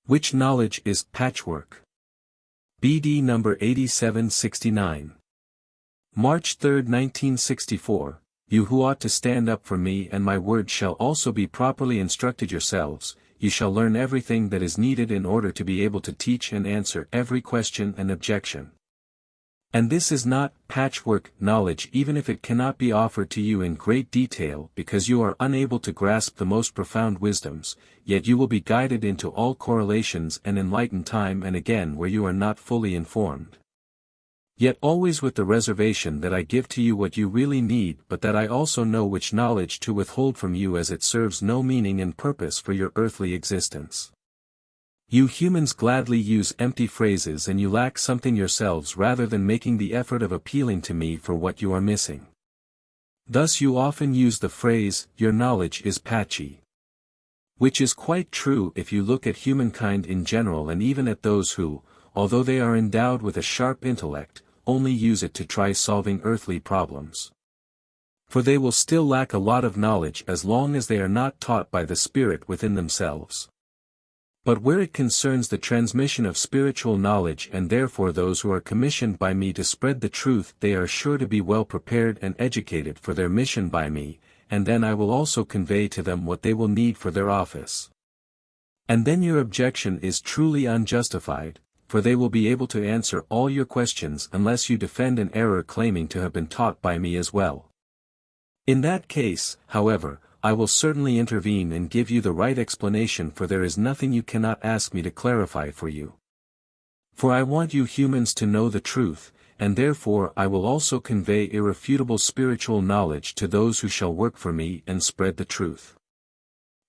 Which knowledge is patchwork? BD number 8769. March 3, 1964. You who ought to stand up for me and my word shall also be properly instructed yourselves, you shall learn everything that is needed in order to be able to teach and answer every question and objection. And this is not patchwork knowledge even if it cannot be offered to you in great detail because you are unable to grasp the most profound wisdoms, yet you will be guided into all correlations and enlightened time and again where you are not fully informed. Yet always with the reservation that I give to you what you really need but that I also know which knowledge to withhold from you as it serves no meaning and purpose for your earthly existence. You humans gladly use empty phrases and you lack something yourselves rather than making the effort of appealing to me for what you are missing. Thus you often use the phrase, your knowledge is patchy. Which is quite true if you look at humankind in general and even at those who, although they are endowed with a sharp intellect, only use it to try solving earthly problems. For they will still lack a lot of knowledge as long as they are not taught by the Spirit within themselves. But where it concerns the transmission of spiritual knowledge and therefore those who are commissioned by me to spread the truth, they are sure to be well prepared and educated for their mission by me, and then I will also convey to them what they will need for their office. And then your objection is truly unjustified, for they will be able to answer all your questions unless you defend an error claiming to have been taught by me as well. In that case, however, I will certainly intervene and give you the right explanation, for there is nothing you cannot ask me to clarify for you. For I want you humans to know the truth, and therefore I will also convey irrefutable spiritual knowledge to those who shall work for me and spread the truth.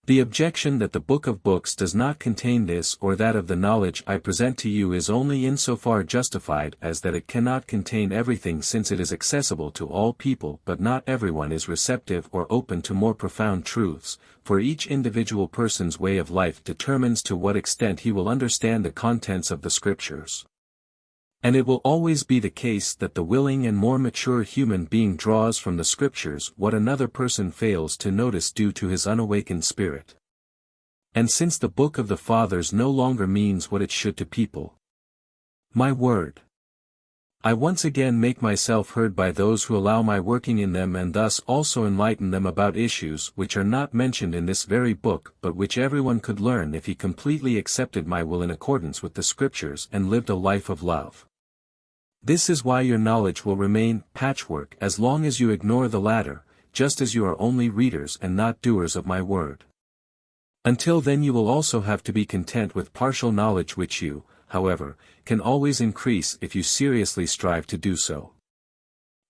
The objection that the Book of Books does not contain this or that of the knowledge I present to you is only insofar justified as that it cannot contain everything, since it is accessible to all people but not everyone is receptive or open to more profound truths, for each individual person's way of life determines to what extent he will understand the contents of the Scriptures. And it will always be the case that the willing and more mature human being draws from the Scriptures what another person fails to notice due to his unawakened spirit. And since the Book of the Fathers no longer means what it should to people, my word, I once again make myself heard by those who allow my working in them and thus also enlighten them about issues which are not mentioned in this very book but which everyone could learn if he completely accepted my will in accordance with the Scriptures and lived a life of love. This is why your knowledge will remain patchwork as long as you ignore the latter, just as you are only readers and not doers of my word. Until then you will also have to be content with partial knowledge, which you, however, can always increase if you seriously strive to do so.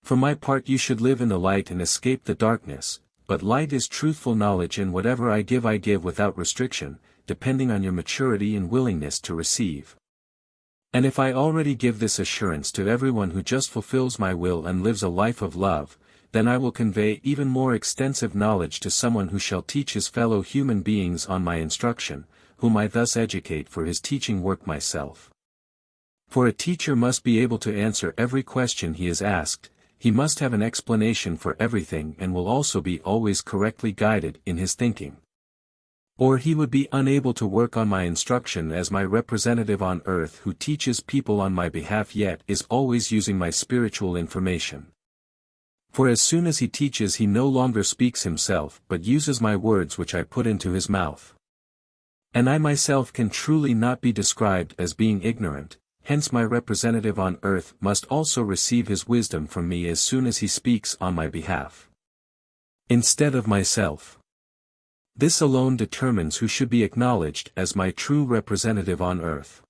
For my part, you should live in the light and escape the darkness, but light is truthful knowledge, and whatever I give without restriction, depending on your maturity and willingness to receive. And if I already give this assurance to everyone who just fulfills my will and lives a life of love, then I will convey even more extensive knowledge to someone who shall teach his fellow human beings on my instruction, whom I thus educate for his teaching work myself. For a teacher must be able to answer every question he is asked, he must have an explanation for everything and will also be always correctly guided in his thinking. Or he would be unable to work on my instruction as my representative on earth who teaches people on my behalf yet is always using my spiritual information. For as soon as he teaches he no longer speaks himself but uses my words which I put into his mouth. And I myself can truly not be described as being ignorant, hence my representative on earth must also receive his wisdom from me as soon as he speaks on my behalf, instead of myself. This alone determines who should be acknowledged as my true representative on earth.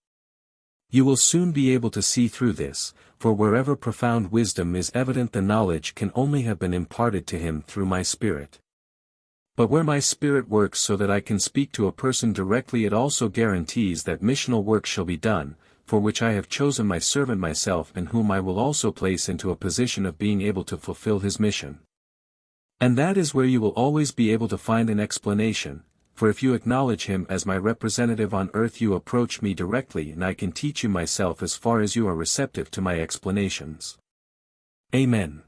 You will soon be able to see through this, for wherever profound wisdom is evident the knowledge can only have been imparted to him through my spirit. But where my spirit works so that I can speak to a person directly, it also guarantees that missional work shall be done, for which I have chosen my servant myself and whom I will also place into a position of being able to fulfill his mission. And that is where you will always be able to find an explanation, for if you acknowledge him as my representative on earth you approach me directly and I can teach you myself as far as you are receptive to my explanations. Amen.